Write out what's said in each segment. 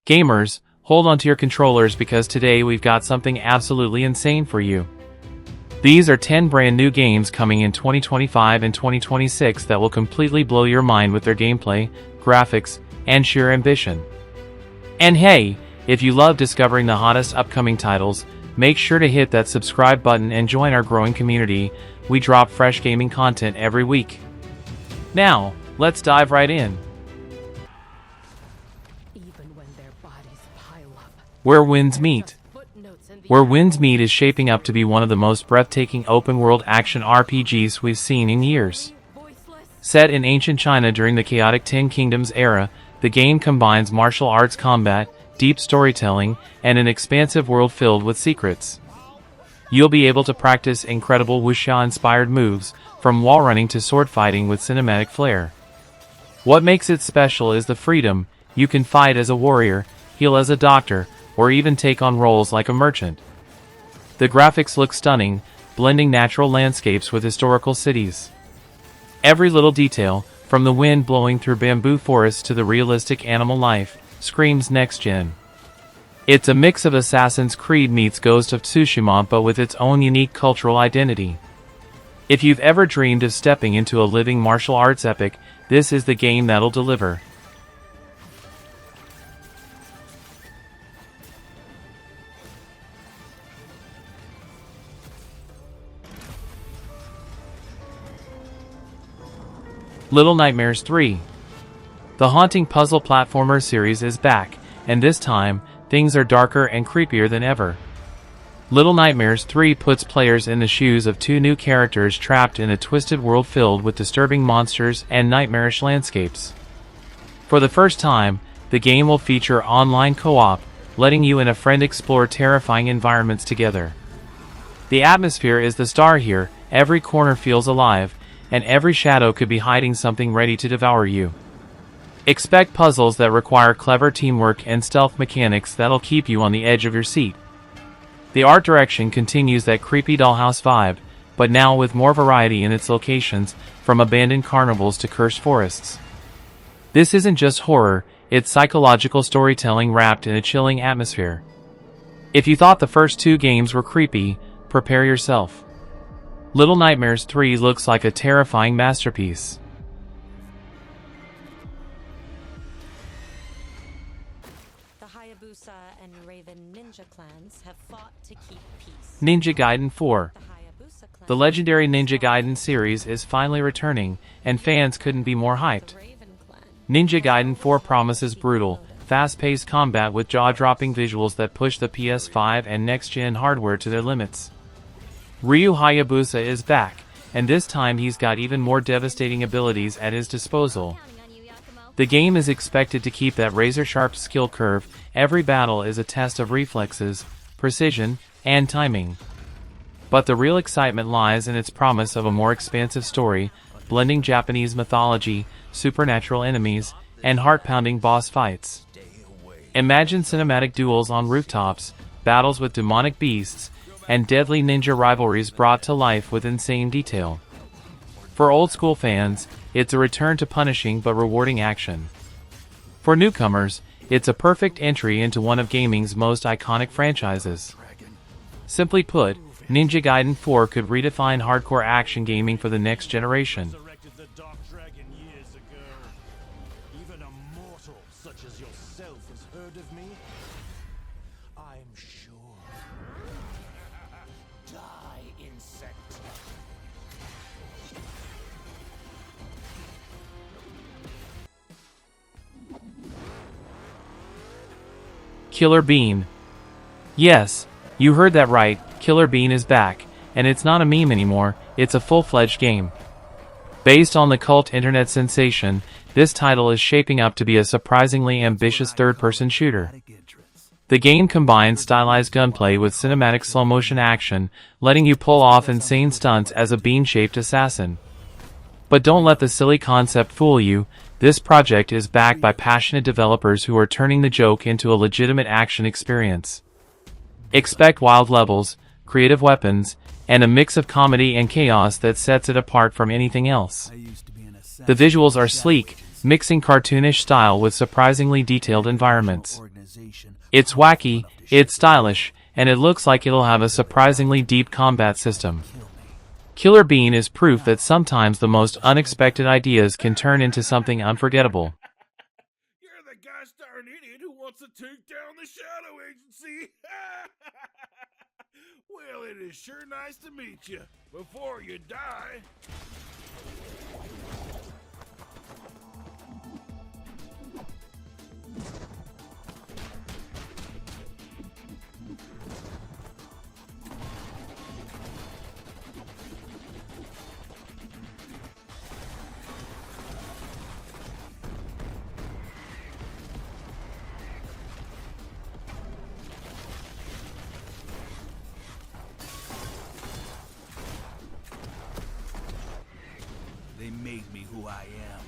Gamers, hold onto your controllers because today we've got something absolutely insane for you. These are 10 brand new games coming in 2025 and 2026 that will completely blow your mind with their gameplay, graphics, and sheer ambition. And hey, if you love discovering the hottest upcoming titles, make sure to hit that subscribe button and join our growing community. We drop fresh gaming content every week. Now, let's dive right in. Where Winds Meet. Where Winds Meet is shaping up to be one of the most breathtaking open-world action RPGs we've seen in years. Set in ancient China during the chaotic Ten Kingdoms era, the game combines martial arts combat, deep storytelling, and an expansive world filled with secrets. You'll be able to practice incredible wuxia-inspired moves, from wall running to sword fighting with cinematic flair. What makes it special is the freedom. You can fight as a warrior, heal as a doctor, or even take on roles like a merchant. The graphics look stunning, blending natural landscapes with historical cities. Every little detail, from the wind blowing through bamboo forests to the realistic animal life, screams next-gen. It's a mix of Assassin's Creed meets Ghost of Tsushima but with its own unique cultural identity. If you've ever dreamed of stepping into a living martial arts epic, this is the game that'll deliver. Little Nightmares 3. The haunting puzzle platformer series is back, and this time, things are darker and creepier than ever. Little Nightmares 3 puts players in the shoes of two new characters trapped in a twisted world filled with disturbing monsters and nightmarish landscapes. For the first time, the game will feature online co-op, letting you and a friend explore terrifying environments together. The atmosphere is the star here, every corner feels alive, and every shadow could be hiding something ready to devour you. Expect puzzles that require clever teamwork and stealth mechanics that'll keep you on the edge of your seat. The art direction continues that creepy dollhouse vibe, but now with more variety in its locations, from abandoned carnivals to cursed forests. This isn't just horror, it's psychological storytelling wrapped in a chilling atmosphere. If you thought the first two games were creepy, prepare yourself. Little Nightmares 3 looks like a terrifying masterpiece. The Hayabusa and Raven ninja clans have fought to keep peace. Ninja Gaiden 4. The legendary Ninja Gaiden series is finally returning, and fans couldn't be more hyped. Ninja Gaiden 4 promises brutal, fast-paced combat with jaw-dropping visuals that push the PS5 and next-gen hardware to their limits. Ryu Hayabusa is back, and this time he's got even more devastating abilities at his disposal. The game is expected to keep that razor-sharp skill curve. Every battle is a test of reflexes, precision, and timing. But the real excitement lies in its promise of a more expansive story, blending Japanese mythology, supernatural enemies, and heart-pounding boss fights. Imagine cinematic duels on rooftops, battles with demonic beasts, and deadly ninja rivalries brought to life with insane detail. For old-school fans, it's a return to punishing but rewarding action. For newcomers, it's a perfect entry into one of gaming's most iconic franchises. Simply put, Ninja Gaiden 4 could redefine hardcore action gaming for the next generation. Killer Bean. Yes, you heard that right, Killer Bean is back, and it's not a meme anymore, it's a full-fledged game. Based on the cult internet sensation, this title is shaping up to be a surprisingly ambitious third-person shooter. The game combines stylized gunplay with cinematic slow-motion action, letting you pull off insane stunts as a bean-shaped assassin. But don't let the silly concept fool you. This project is backed by passionate developers who are turning the joke into a legitimate action experience. Expect wild levels, creative weapons, and a mix of comedy and chaos that sets it apart from anything else. The visuals are sleek, mixing cartoonish style with surprisingly detailed environments. It's wacky, it's stylish, and it looks like it'll have a surprisingly deep combat system. Killer Bean is proof that sometimes the most unexpected ideas can turn into something unforgettable. You're the gosh darn idiot who wants to take down the Shadow Agency! Well, it is sure nice to meet you. Before you die... They made me who I am.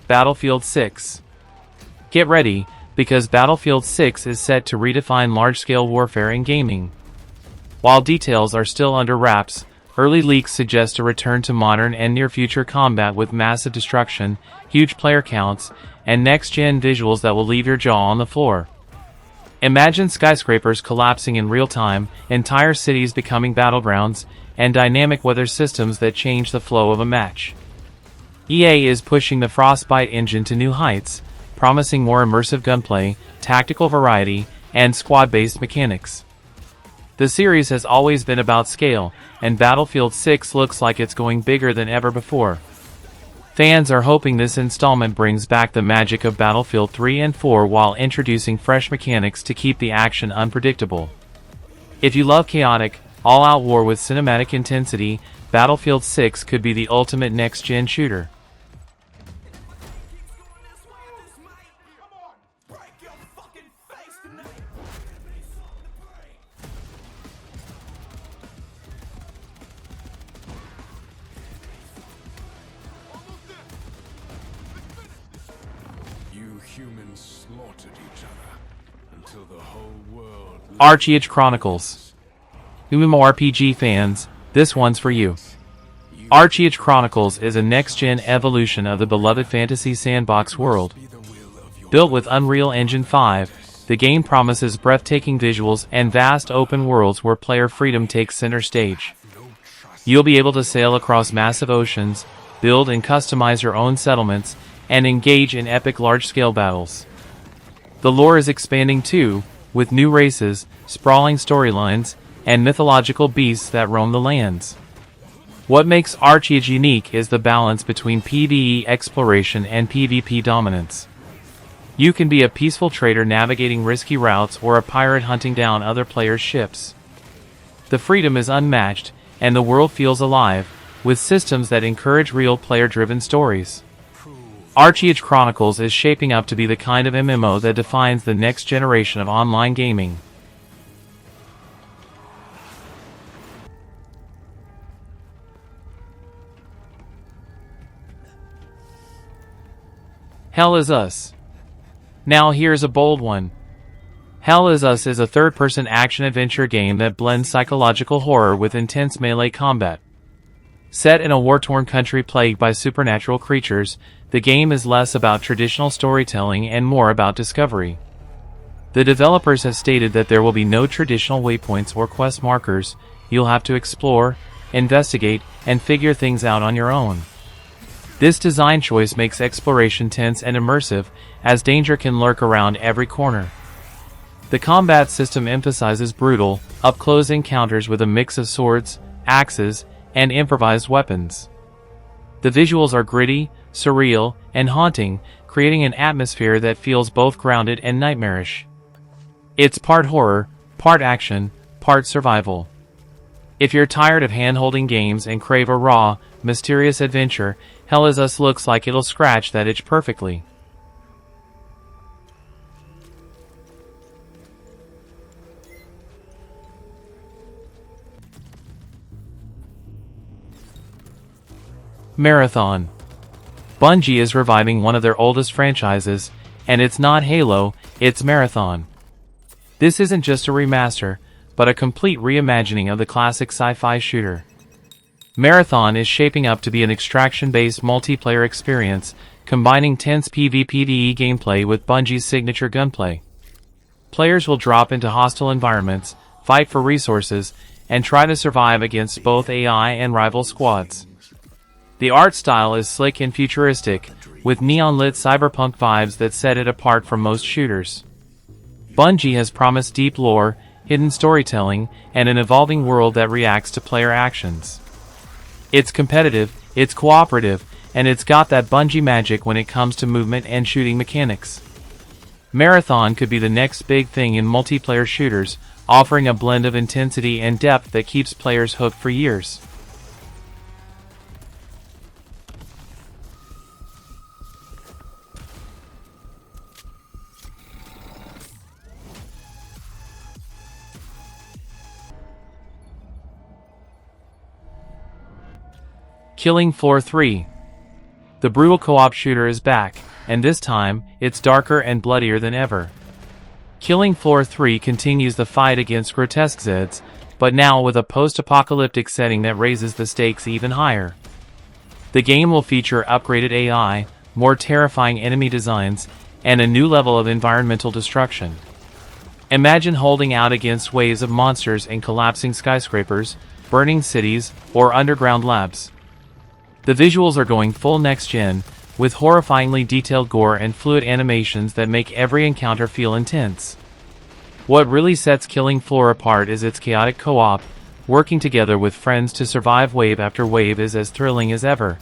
Battlefield 6. Get ready, because Battlefield 6 is set to redefine large-scale warfare in gaming. While details are still under wraps, early leaks suggest a return to modern and near-future combat with massive destruction, huge player counts, and next-gen visuals that will leave your jaw on the floor. Imagine skyscrapers collapsing in real time, entire cities becoming battlegrounds, and dynamic weather systems that change the flow of a match. EA is pushing the Frostbite engine to new heights, promising more immersive gunplay, tactical variety, and squad-based mechanics. The series has always been about scale, and Battlefield 6 looks like it's going bigger than ever before. Fans are hoping this installment brings back the magic of Battlefield 3 and 4 while introducing fresh mechanics to keep the action unpredictable. If you love chaotic, all-out war with cinematic intensity, Battlefield 6 could be the ultimate next-gen shooter. Humans slaughtered each other until the whole world... ArcheAge Chronicles. MMORPG fans, this one's for you. ArcheAge Chronicles is a next-gen evolution of the beloved fantasy sandbox world. Built with Unreal Engine 5, the game promises breathtaking visuals and vast open worlds where player freedom takes center stage. You'll be able to sail across massive oceans, build and customize your own settlements, and engage in epic large-scale battles. The lore is expanding too, with new races, sprawling storylines, and mythological beasts that roam the lands. What makes ArcheAge unique is the balance between PvE exploration and PvP dominance. You can be a peaceful trader navigating risky routes or a pirate hunting down other players' ships. The freedom is unmatched, and the world feels alive, with systems that encourage real player-driven stories. ArcheAge Chronicles is shaping up to be the kind of MMO that defines the next generation of online gaming. Hell is Us. Now here's a bold one. Hell is Us is a third-person action-adventure game that blends psychological horror with intense melee combat. Set in a war-torn country plagued by supernatural creatures, the game is less about traditional storytelling and more about discovery. The developers have stated that there will be no traditional waypoints or quest markers. You'll have to explore, investigate, and figure things out on your own. This design choice makes exploration tense and immersive, as danger can lurk around every corner. The combat system emphasizes brutal, up-close encounters with a mix of swords, axes, and improvised weapons. The visuals are gritty, surreal, and haunting, creating an atmosphere that feels both grounded and nightmarish. It's part horror, part action, part survival. If you're tired of hand-holding games and crave a raw, mysterious adventure, Hell is Us looks like it'll scratch that itch perfectly. Marathon. Bungie is reviving one of their oldest franchises, and it's not Halo, it's Marathon. This isn't just a remaster, but a complete reimagining of the classic sci-fi shooter. Marathon is shaping up to be an extraction-based multiplayer experience, combining tense PvPvE gameplay with Bungie's signature gunplay. Players will drop into hostile environments, fight for resources, and try to survive against both AI and rival squads. The art style is slick and futuristic, with neon-lit cyberpunk vibes that set it apart from most shooters. Bungie has promised deep lore, hidden storytelling, and an evolving world that reacts to player actions. It's competitive, it's cooperative, and it's got that Bungie magic when it comes to movement and shooting mechanics. Marathon could be the next big thing in multiplayer shooters, offering a blend of intensity and depth that keeps players hooked for years. Killing Floor 3. The brutal co-op shooter is back, and this time, it's darker and bloodier than ever. Killing Floor 3 continues the fight against grotesque Zeds, but now with a post-apocalyptic setting that raises the stakes even higher. The game will feature upgraded AI, more terrifying enemy designs, and a new level of environmental destruction. Imagine holding out against waves of monsters and collapsing skyscrapers, burning cities, or underground labs. The visuals are going full next-gen, with horrifyingly detailed gore and fluid animations that make every encounter feel intense. What really sets Killing Floor apart is its chaotic co-op. Working together with friends to survive wave after wave is as thrilling as ever.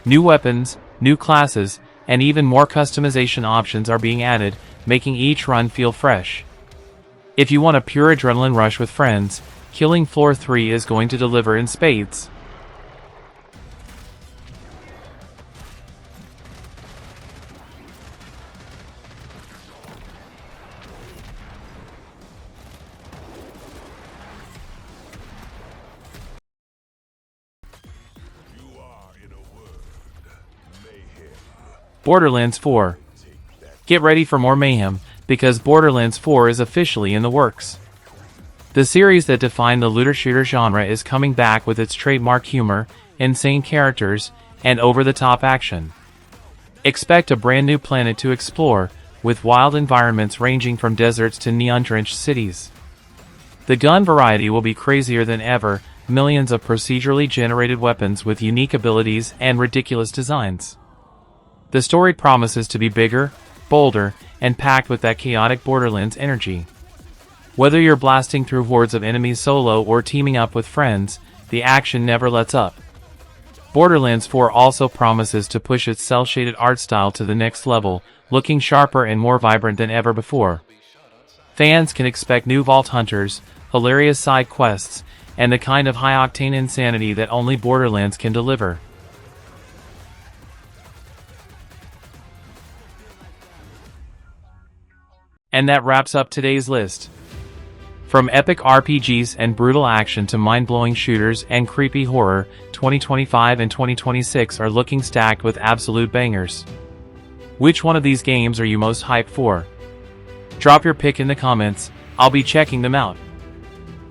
New weapons, new classes, and even more customization options are being added, making each run feel fresh. If you want a pure adrenaline rush with friends, Killing Floor 3 is going to deliver in spades. Borderlands 4. Get ready for more mayhem, because Borderlands 4 is officially in the works. The series that defined the looter-shooter genre is coming back with its trademark humor, insane characters, and over-the-top action. Expect a brand new planet to explore, with wild environments ranging from deserts to neon-drenched cities. The gun variety will be crazier than ever, millions of procedurally generated weapons with unique abilities and ridiculous designs. The story promises to be bigger, bolder, and packed with that chaotic Borderlands energy. Whether you're blasting through hordes of enemies solo or teaming up with friends, the action never lets up. Borderlands 4 also promises to push its cel-shaded art style to the next level, looking sharper and more vibrant than ever before. Fans can expect new vault hunters, hilarious side quests, and the kind of high-octane insanity that only Borderlands can deliver. And that wraps up today's list. From epic RPGs and brutal action to mind-blowing shooters and creepy horror, 2025 and 2026 are looking stacked with absolute bangers. Which one of these games are you most hyped for? Drop your pick in the comments, I'll be checking them out.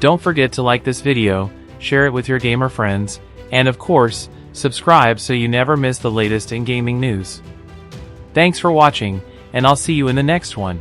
Don't forget to like this video, share it with your gamer friends, and of course, subscribe so you never miss the latest in gaming news. Thanks for watching, and I'll see you in the next one.